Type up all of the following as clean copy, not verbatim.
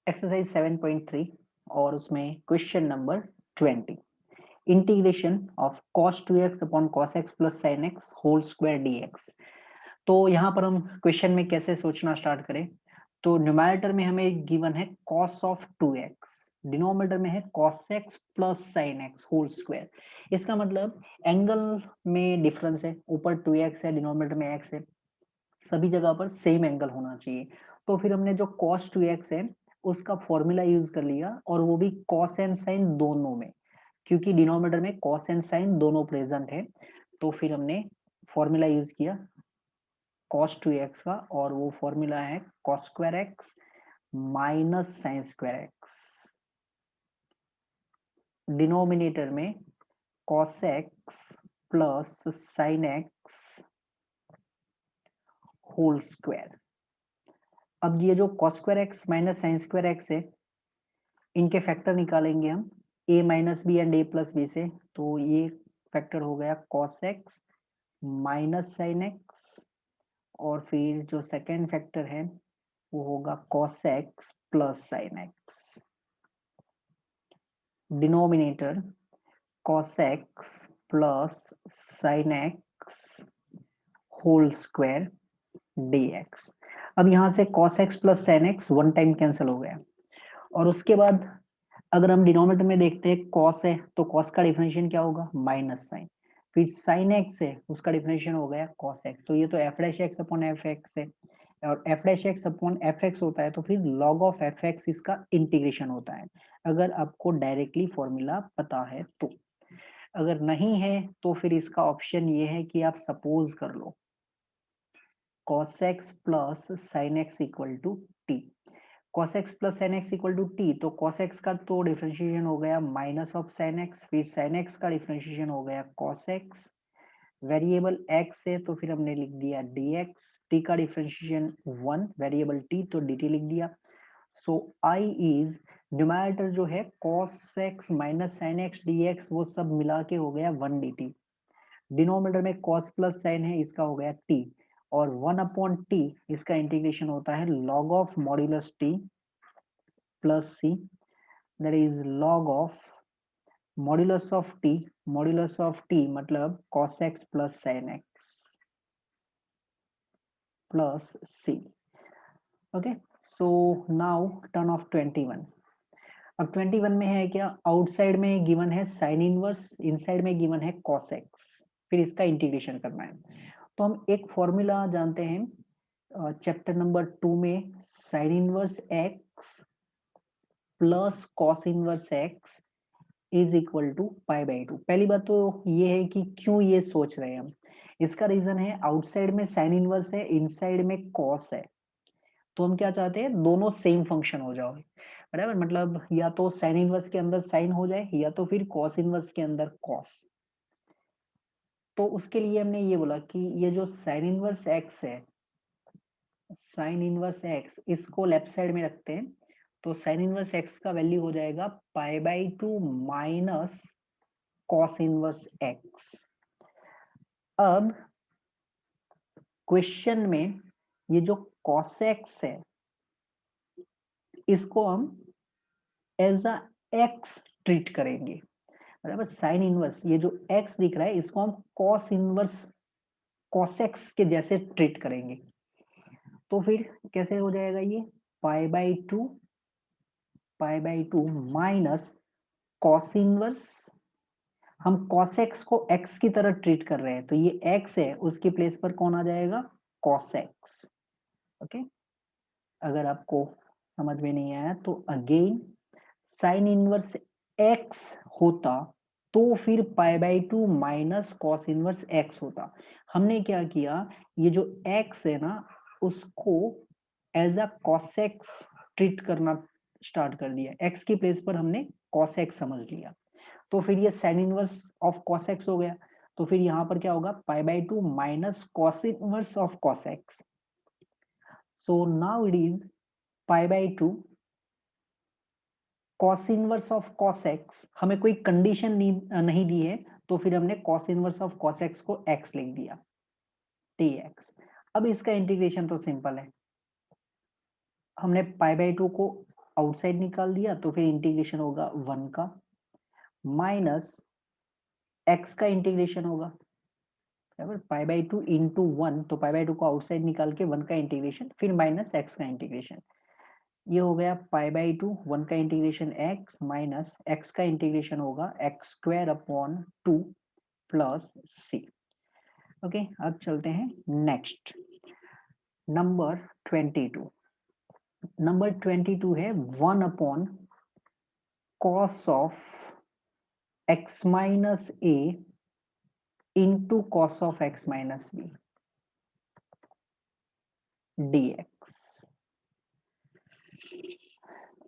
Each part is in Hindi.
एक्सरसाइज 7.3 और उसमें question number 20 integration of cos 2x upon cos x plus sin x whole square dx। तो यहाँ पर हम क्वेश्चन में कैसे सोचना स्टार्ट करें, तो न्यूमरेटर में हमें गिवन है cos ऑफ 2x, डिनोमिनेटर में है cos x plus sin x whole square. इसका मतलब एंगल में डिफरेंस है, ऊपर 2x है, डिनोमिनेटर में x है, सभी जगह पर सेम एंगल होना चाहिए। तो फिर हमने जो cos 2x है उसका फॉर्मूला यूज कर लिया, और वो भी cos एंड sin दोनों में, क्योंकि डिनोमिनेटर में cos एंड sin दोनों प्रेजेंट है। तो फिर हमने फॉर्मूला यूज किया cos 2x का, और वो फॉर्मूला है cos square x minus sin square x। Denominator में cos x plus sin x whole square. अब ये जो cos square x minus sin square x है, इनके फैक्टर निकालेंगे हम a minus B and a plus B से। तो ये फैक्टर हो गया cos x minus sin x, और फिर जो सेकेंड फैक्टर है वो होगा cos x plus sin x। Denominator cos x plus sin x whole square dx। अब यहां से cos x plus sin x one time cancel हो गया, और उसके बाद अगर हम डिनोमिनेटर में देखते हैं cos है तो cos का डिफरेंशिएशन क्या होगा, माइनस साइन। फिर sin x है, उसका डिफरेंशिएशन हो गया cos x। तो ये तो f dash x upon F x है, और f dash x upon F x होता है तो फिर log ऑफ एफ एक्स इसका इंटीग्रेशन होता है, अगर आपको डायरेक्टली फॉर्मूला पता है तो। अगर नहीं है तो फिर इसका ऑप्शन ये है कि आप सपोज कर लो cos x plus sin x equal to t। cos x plus sin x equal to t, तो cos x का तो डिफरेंशिएशन हो गया माइनस ऑफ sin x, फिर sin x का डिफरेंशिएशन हो गया cos x। वेरिएबल x है तो फिर हमने लिख दिया dx, t का डिफरेंशिएशन 1, वेरिएबल t तो dt लिख दिया। सो I इज न्यूमरेटर जो है cos x minus sin x dx, वो सब मिला के हो गया 1 dt। डिनोमिनेटर में cos प्लस sin है, इसका हो गया t, और 1 अपॉन t इसका इंटीग्रेशन होता है log of modulus t plus c, that is log of modulus of t। Modulus of t मतलब cos x plus sin x plus c। Okay, so now turn off 21। अब 21 में है क्या, आउटसाइड में गिवन है साइन इनवर्स, इनसाइड में गिवन है cos x, फिर इसका इंटीग्रेशन करना है। तो हम एक फॉर्मूला जानते हैं चैप्टर नंबर 2 में, sine inverse x plus cos inverse x is equal to pi by 2। पहली बात तो ये है कि क्यों ये सोच रहे हैं हम, इसका रीजन है आउटसाइड में साइन इनवर्स है, इनसाइड में कॉस है, तो हम क्या चाहते हैं, दोनों सेम फंक्शन हो जाओ, बराबर। मतलब या तो साइन इनवर्स के अंदर साइन हो जाए, या तो फिर कॉस इनवर्स के अंदर कॉस। तो उसके लिए हमने ये बोला कि ये जो साइन इनवर्स एक्स है, साइन इनवर्स एक्स, इसको लेफ्ट साइड में रखते हैं। तो साइन इनवर्स एक्स का वैल्यू हो जाएगा पाई by 2 minus cos inverse x. अब क्वेश्चन में ये जो कॉस एक्स है, इसको हम एज अ एक्स ट्रीट करेंगे, बराबर। साइन इनवर्स, ये जो एक्स दिख रहा है इसको हम कॉस इनवर्स कॉस एक्स के जैसे ट्रीट करेंगे। तो फिर कैसे हो जाएगा ये, pi by two minus cos inverse, हम cos x को x की तरह ट्रीट कर रहे हैं, तो ये x है, उसकी प्लेस पर कौन आ जाएगा, cos x। ओके, अगर आपको समझ में नहीं आया तो अगेन, साइन इनवर्स x होता तो फिर पाई by 2 minus cos inverse x होता। हमने क्या किया, ये जो x है ना, उसको as a cos x treat करना स्टार्ट कर दिया, x की प्लेस पर हमने cos x समझ लिया। तो फिर ये sine inverse of cos x हो गया, तो फिर यहाँ पर क्या होगा, पाई by 2 minus cos inverse of cos x। So now it is pi by 2 cos inverse of cos x। हमें कोई कंडीशन नहीं दी है, तो फिर हमने cos inverse of cos x को x लिख दिया, dx। अब इसका इंटीग्रेशन तो सिंपल है, हमने पाई बाई 2 को आउटसाइड निकाल दिया तो फिर इंटीग्रेशन होगा 1 का माइनस x का इंटीग्रेशन होगा, बराबर पाई बाई 2 इंटू 1, तो पाई बाई 2 को आउटसाइड निकाल के 1 का इंटीग्रेशन फिर माइनस x का इंटीग्रेशन, ये हो गया पाई बाई 2 1 का इंटीग्रेशन x माइनस x का इंटीग्रेशन होगा x square upon 2 plus c। Okay, अब चलते हैं नेक्स्ट नंबर 22। नंबर 22 है 1 upon cos of x minus a into cos of x minus b dx।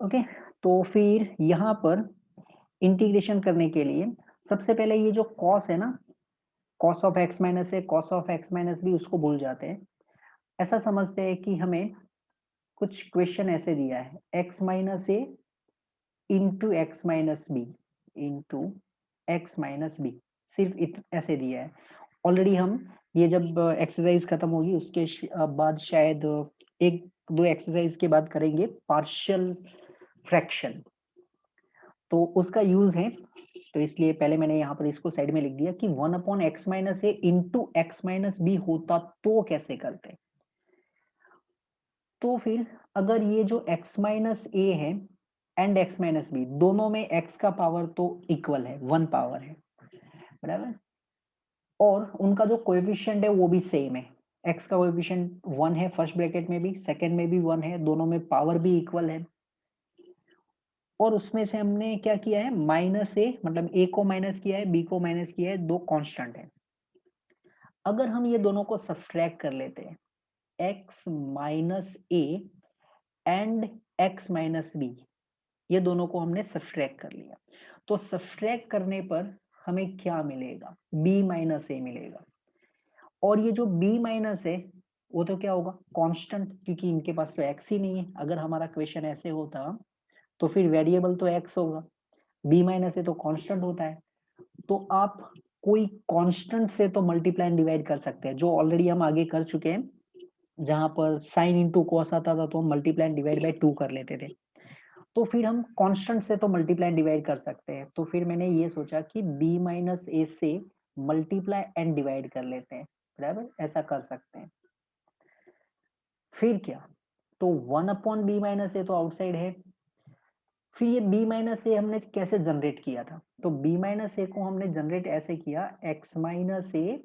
Okay, तो फिर यहां पर इंटीग्रेशन करने के लिए सबसे पहले ये जो कॉस है ना, cos of x minus A cos of x minus B, उसको भूल जाते हैं। ऐसा समझते हैं कि हमें कुछ क्वेश्चन ऐसे दिया है x माइनस ए into x minus b into x minus b, सिर्फ ऐसे दिया है। ऑलरेडी हम ये जब एक्सरसाइज खत्म होगी उसके बाद शायद एक दो एक्सरसाइज के बाद करेंगे पार्शियल फ्रैक्शन, तो उसका यूज है, तो इसलिए पहले मैंने यहाँ पर इसको साइड में लिख दिया कि 1 अपॉन एक्स माइनस ए इंटू एक्स माइनस बी होता तो कैसे करते। तो फिर अगर ये जो x माइनस ए है एंड x माइनस बी दोनों में x का पावर तो इक्वल है, 1 पावर है, बराबर, और उनका जो कोएफिशिएंट है वो भी सेम है, x का कोएफिशिएंट 1 है फर्स्ट ब्रैकेट में भी, सेकंड में भी 1 है, दोनों में पावर भी इक्वल है। और उसमें से हमने क्या किया है, माइनस ए मतलब a को माइनस किया है, b को माइनस किया है, दो कांस्टेंट है। अगर हम ये दोनों को सब्ट्रैक्ट कर लेते हैं, x minus A and x minus B, ये दोनों को हमने सब्ट्रैक्ट कर लिया, तो सब्ट्रैक्ट करने पर हमें क्या मिलेगा, b माइनस ए मिलेगा। और ये जो b माइनस है वो तो क्या होगा, कांस्टेंट, क्योंकि इनके पास तो x ही नहीं है। अगर हमारा क्वेश्चन ऐसे होता तो फिर वेरिएबल तो x होगा, b माइनस ए तो कांस्टेंट होता है। तो आप कोई कांस्टेंट से तो मल्टीप्लाई एंड डिवाइड कर सकते हैं, जो ऑलरेडी हम आगे कर चुके हैं, जहां पर साइन इंटू कॉस आता था तो हम मल्टीप्लाई एंड डिवाइड बाय 2 कर लेते थे। तो फिर हम कांस्टेंट से तो मल्टीप्लाई एंड डिवाइड कर सकते हैं, तो फिर मैंने ये सोचा कि b माइनस ए से मल्टीप्लाई एंड डिवाइड कर लेते हैं, बराबर, ऐसा कर सकते हैं। फिर क्या, तो 1 अपॉन बी माइनस ए तो आउटसाइड है। फिर ये b माइनस ए हमने कैसे जनरेट किया था, तो b माइनस ए को हमने जनरेट ऐसे किया, x minus a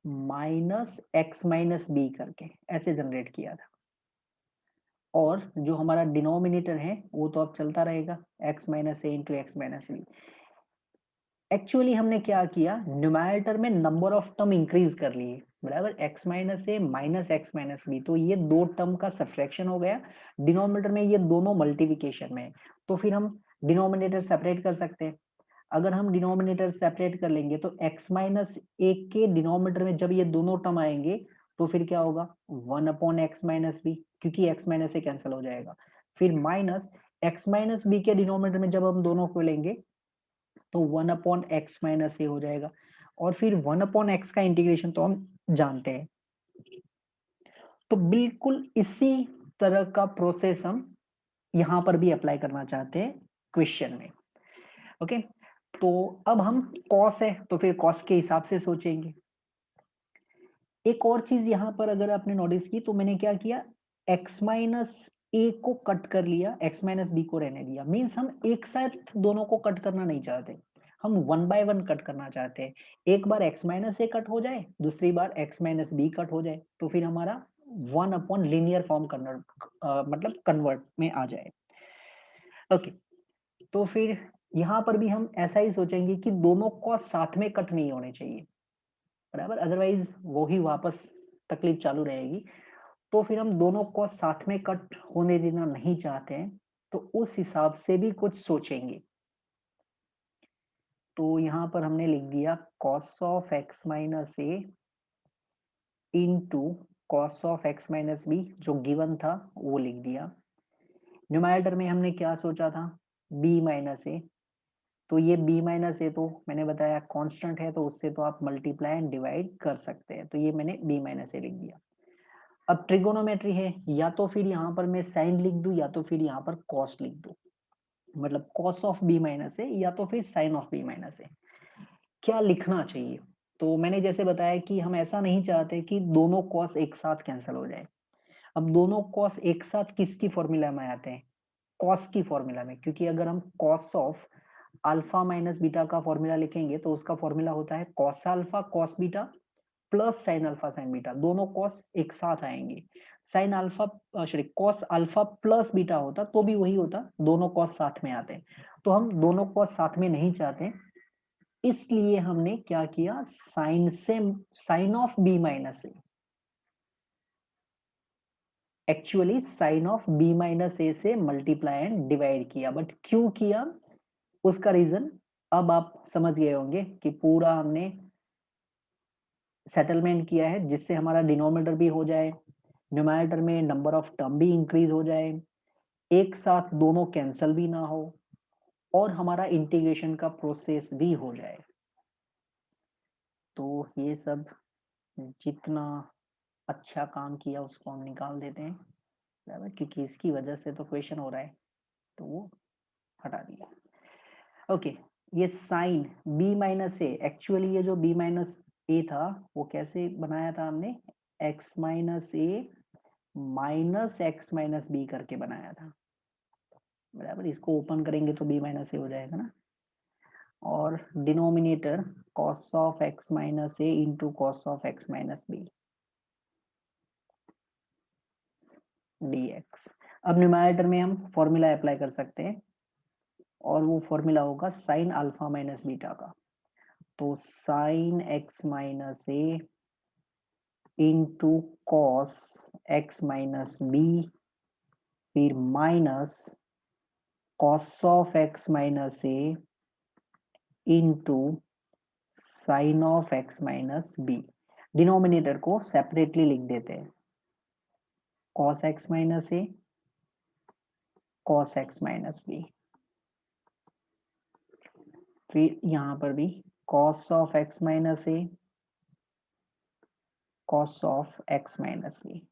minus x minus B करके ऐसे जनरेट किया था। और जो हमारा डिनोमिनेटर है वो तो अब चलता रहेगा, x माइनस ए into x minus b. Actually हमने क्या किया, न्यूमरेटर में नंबर ऑफ टर्म इंक्रीज कर लिए, बराबर, x minus a minus x minus B, तो ये दो टर्म का सब्ट्रैक्शन हो गया। डिनोमिनेटर में ये दोनों मल्टीप्लिकेशन में, तो फिर हम डिनोमिनेटर सेपरेट कर सकते हैं। अगर हम डिनोमिनेटर सेपरेट कर लेंगे तो x माइनस ए के डिनोमिनेटर में जब ये दोनों टर्म आएंगे तो फिर क्या होगा, 1 अपॉन एक्स माइनस बी, क्योंकि x माइनस ए कैंसिल हो जाएगा। फिर माइनस x माइनस बी के डिनोमिनेटर में जब हम दोनों को लेंगे तो 1 अपॉन एक्स माइनस ए हो जाएगा। और फिर 1 अपॉन एक्स का इंटीग्रेशन तो हम जानते हैं, तो बिल्कुल इसी तरह का प्रोसेस हम यहां पर भी अप्लाई करना चाहते हैं क्वेश्चन में। ओके, तो अब हम कॉस है तो फिर कॉस के हिसाब से सोचेंगे। एक और चीज यहां पर अगर आपने नोटिस की तो मैंने क्या किया, x माइनस ए को कट कर लिया, x माइनस बी को रहने दिया, मीन्स हम एक साथ दोनों को कट करना नहीं चाहते, हम 1 बाय 1 कट करना चाहते हैं। एक बार x माइनस ए कट हो जाए, दूसरी बार x माइनस बी कट हो जाए, तो फिर हमारा 1 अपॉन लीनियर फॉर्म मतलब कन्वर्ट में आ जाए। ओके, तो फिर यहाँ पर भी हम ऐसा ही सोचेंगे कि दोनों को साथ में कट नहीं होने चाहिए, बराबर, अदरवाइज वो ही वापस तकलीफ चालू रहेगी। तो फिर हम दोनों को साथ में कट होने देना नहीं चाहते हैं, तो उस हिसाब से भी कुछ सोचेंगे। तो यहाँ पर हमने लिख दिया cos of x minus A into cos of x minus B, जो गिवन था वो लिख दिया। न्यूमरेटर में हमने क्या सोचा था, b माइनस ए, तो ये b माइनस ए तो मैंने बताया कांस्टेंट है, तो उससे तो आप मल्टीप्लाई एंड डिवाइड कर सकते हैं, तो ये मैंने b माइनस ए लिख दिया। अब ट्रिगोनोमेट्री है, या तो फिर यहाँ पर मैं साइन लिख दूं या तो फिर यहाँ पर कॉस लिख दूं, मतलब कॉस ऑफ बी माइनस ए या तो फिर साइन ऑफ बी माइनस ए, क्या लिखना चाहिए? तो मैंने जैसे बताया कि हम ऐसा नहीं चाहते कि दोनों कॉस एक साथ कैंसिल हो जाए। अब दोनों कॉस एक साथ किसकी फॉर्मूला में आते हैं? कॉस की फॉर्मूला में, क्योंकि अगर हम cos of alpha minus beta का फॉर्मूला लिखेंगे तो उसका फॉर्मूला होता है cos alpha cos beta plus sine alpha sign beta, दोनों कॉस एक साथ आएंगे। Sine alpha sorry cos alpha plus beta होता तो भी वही होता, दोनों कॉस साथ में आते हैं। तो हम दोनों कॉस साथ में नहीं चाहते, इसलिए हमने क्या किया, sine of b minus a, actually sine of b minus a से मल्टीप्लाई एंड डिवाइड किया। बट क्यों किया, उसका रीजन अब आप समझ गए होंगे कि पूरा हमने सेटलमेंट किया है जिससे हमारा डिनोमिनेटर भी हो जाए, न्यूमरेटर में नंबर ऑफ टर्म भी इंक्रीज हो जाए, एक साथ दोनों कैंसल भी ना हो, और हमारा इंटीग्रेशन का प्रोसेस भी हो जाए। तो ये सब जितना अच्छा काम किया उसको हम निकाल देते हैं, बराबर, क्योंकि इसकी वजह से तो क्वेश्चन हो रहा है, तो वो हटा दिया। ओके, ये sine B minus a, actually ये जो बी माइनस ए था वो कैसे बनाया था हमने, x minus a minus x minus B करके बनाया था, बराबर। इसको ओपन करेंगे तो बी माइनस ए हो जाएगा ना, और denominator cos of x minus A into cos of x minus B dx। अब न्यूमरेटर में हम फॉर्मूला अप्लाई कर सकते हैं, और वो फॉर्मूला होगा साइन अल्फा माइनस बीटा का। तो साइन एक्स माइनस ए into cos x minus b, फिर minus cos of x minus A into sine of x minus b. Denominator को सेपरेटली लिख देते हैं, कॉस एक्स माइनस ए कॉस एक्स माइनस बी, फिर यहां पर भी cos of x minus A cos of x minus b,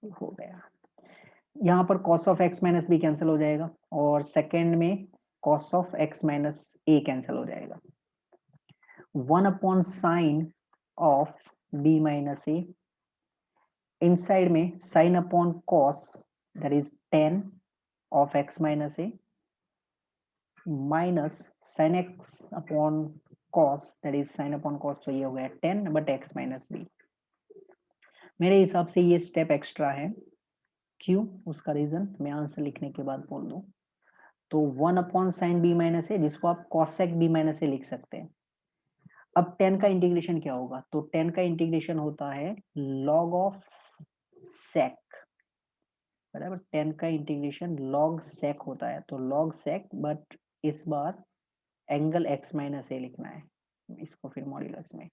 हो गया। यहाँ पर cos of x minus b cancel हो जाएगा, और सेकेंड में cos of x minus a cancel हो जाएगा। 1 upon sine of b minus a, inside में sine upon cos that is tan of x minus a, minus sine x upon cos that is sine upon cos, तो ये हो गया tan but x minus b. मेरे हिसाब से ये स्टेप एक्स्ट्रा है, क्यों, उसका रीजन मैं आंसर लिखने के बाद बोल दूं। तो 1 अपॉन साइन बी माइनस ए, जिसको आप कॉसेक बी माइनस ए लिख सकते हैं। अब tan का इंटीग्रेशन क्या होगा, तो tan का इंटीग्रेशन होता है log ऑफ sec, बराबर। tan का इंटीग्रेशन log sec होता है, तो log sec, बट इस बार एंगल x माइनस ए लिखना है, इसको फिर मॉड्यूलस में,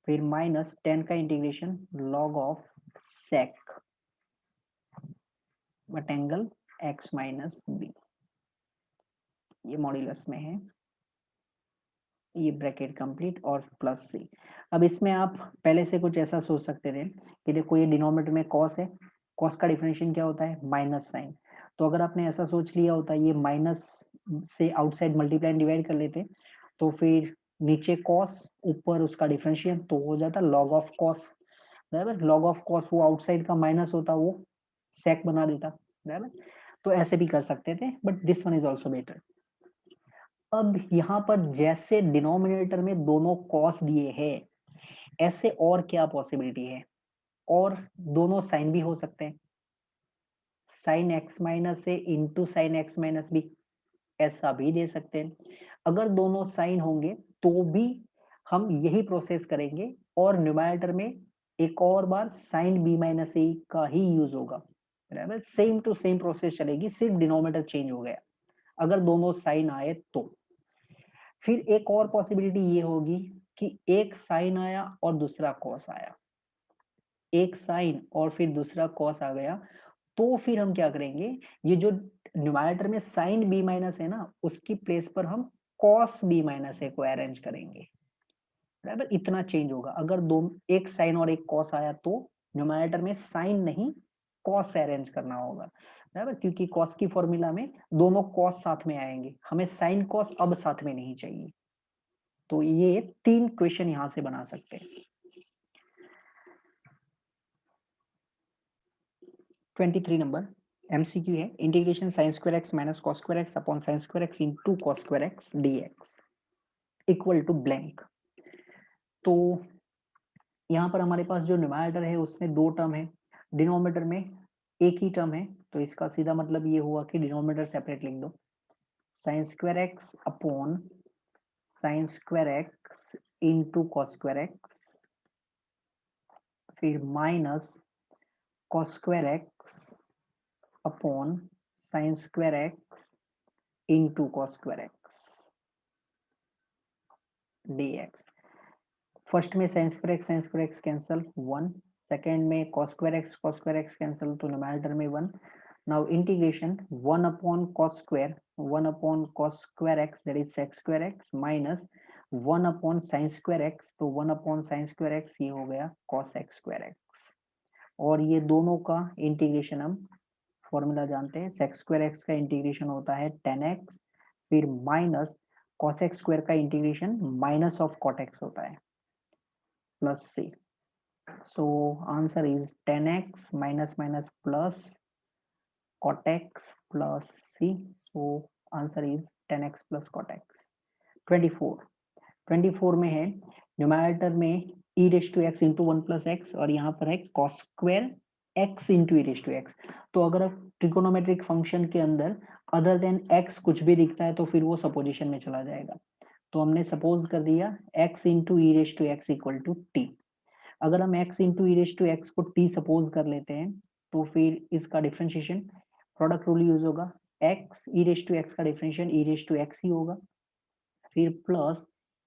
फिर माइनस tan का integration log of sec but angle x minus B, ये मॉड्यूलस में है, ये ब्रैकेट कंप्लीट और प्लस सी। अब इसमें आप पहले से कुछ ऐसा सोच सकते थे कि देखो ये डिनोमिनेटर में कॉस है, कॉस का डिफरेंशिएशन क्या होता है, माइनस साइन। तो अगर आपने ऐसा सोच लिया होता ये माइनस से आउटसाइड मल्टीप्लाई डिवाइड कर लेते, तो फिर नीचे कॉस ऊपर उसका डिफरेंशिएशन, तो हो जाता लॉग ऑफ कॉस, बराबर। लॉग ऑफ कॉस वो आउटसाइड का माइनस होता, वो सेक बना देता, बराबर। तो ऐसे भी कर सकते थे, but this one is also better. अब यहाँ पर जैसे डिनोमिनेटर में दोनों कॉस दिए हैं, ऐसे और क्या पॉसिबिलिटी है, और दोनों साइन भी हो सकते हैं, साइन एक्स माइनस ए into sine x minus b, ऐसा भी दे सकते हैं। अगर दोनों साइन होंगे तो भी हम यही प्रोसेस करेंगे, और न्यूमरेटर में एक और बार साइन बी माइनस ए का ही यूज होगा, बराबर। सेम टू सेम प्रोसेस चलेगी, सिर्फ डिनोमिनेटर चेंज हो गया अगर दोनों साइन आए तो। फिर एक और पॉसिबिलिटी ये होगी कि एक साइन आया और दूसरा कॉस आया, एक साइन और फिर दूसरा कॉस आ गया, तो फिर हम क्या करेंगे, ये जो न्यूमरेटर में साइन बी माइनस है ना, उसकी प्लेस पर हम कॉस बी माइनस ए को अरेंज करेंगे, बराबर, इतना चेंज होगा। अगर दो एक साइन और एक कॉस आया तो न्यूमरेटर में साइन नहीं कॉस अरेंज करना होगा, बराबर, क्योंकि कॉस की फॉर्मूला में दोनों कॉस साथ में आएंगे, हमें साइन कॉस अब साथ में नहीं चाहिए। तो ये 3 क्वेश्चन यहां से बना सकते हैं। 23 नंबर एमसीक्यू है, integration sine square x minus cos square x upon sine square x into cos square x dx equal to blank. तो यहाँ पर हमारे पास जो न्यूमरेटर है उसमें 2 टर्म है, डिनोमिनेटर में एक ही टर्म है, तो इसका सीधा मतलब ये हुआ कि डिनोमिनेटर सेपरेट लिख दो, sine square x upon sine square x into cos square x, फिर minus cos square x upon sine square x into cos square x dx। First में sine square x cancel 1, second में कॉस स्क्वायर एक्स कैंसल, तो न्यूमरेटर में 1। Now integration 1 upon cos square x that is sec square x minus 1 upon sine square x, तो 1 अपॉन साइन स्क्वायर एक्स ये हो गया कॉस एक्स स्क्वायर एक्स। और ये दोनों का इंटीग्रेशन हम फॉर्मूला जानते हैं, सेक स्क्वायर एक्स का इंटीग्रेशन होता है tan x, फिर माइनस cos x स्क्वायर का integration minus of cot x होता है plus c। So answer is tan x minus minus plus cot x plus c। So answer is tan x plus cot x। 24 में है न्यूमरेटर में e raise to x into 1 plus x और यहाँ पर है cos square x into e raise to x. तो अगर ट्रिकोनोमेट्रिक फंक्शन के अंदर अदर देन x कुछ भी दिखता है तो फिर वो सपोजिशन में चला जाएगा। तो हमने सपोज कर दिया x into e raise to x equal to t. अगर हम x into e raise to x को t सपोज कर लेते हैं तो फिर इसका डिफरेंशिएशन प्रोडक्ट रूल यूज होगा, x e raise to x का differentiation e raise to x ही होगा, फिर plus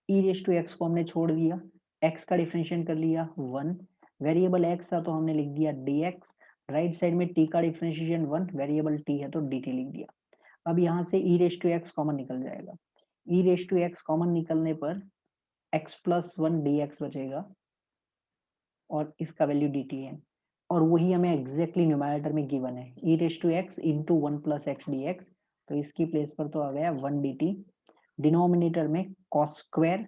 e raise to x को हमने छोड़ दिया, x का डिफरेंशिएशन कर लिया 1, वेरिएबल x था तो हमने लिख दिया dx, राइट साइड में t का डिफरेंशिएशन 1, वेरिएबल t है तो dt लिख दिया। अब यहाँ से ई रेज टू एक्स कॉमन निकल जाएगा, ई रेज टू एक्स कॉमन निकलने पर x प्लस 1 dx बचेगा और इसका वैल्यू dt है, और वही हमें एग्जैक्टली न्यूमरेटर में गिवन है e raise to x into 1 plus x dx, तो इसकी प्लेस पर तो आ गया 1 dt। डिनोमिनेटर में cos square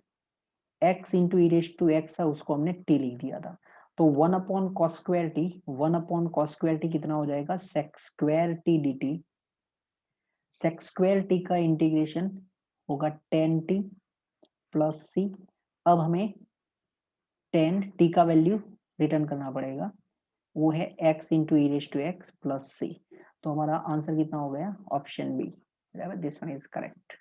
x into e raise to x था उसको हमने t लिख दिया था, तो 1 upon cos square t, 1 upon cos square t कितना हो जाएगा sec square t dt। Sec square t का इंटीग्रेशन होगा tan t प्लस सी। अब हमें tan t का वैल्यू रिटर्न करना पड़ेगा, वो है x into e raise to x plus c. तो हमारा आंसर कितना हो गया option B, this one is correct.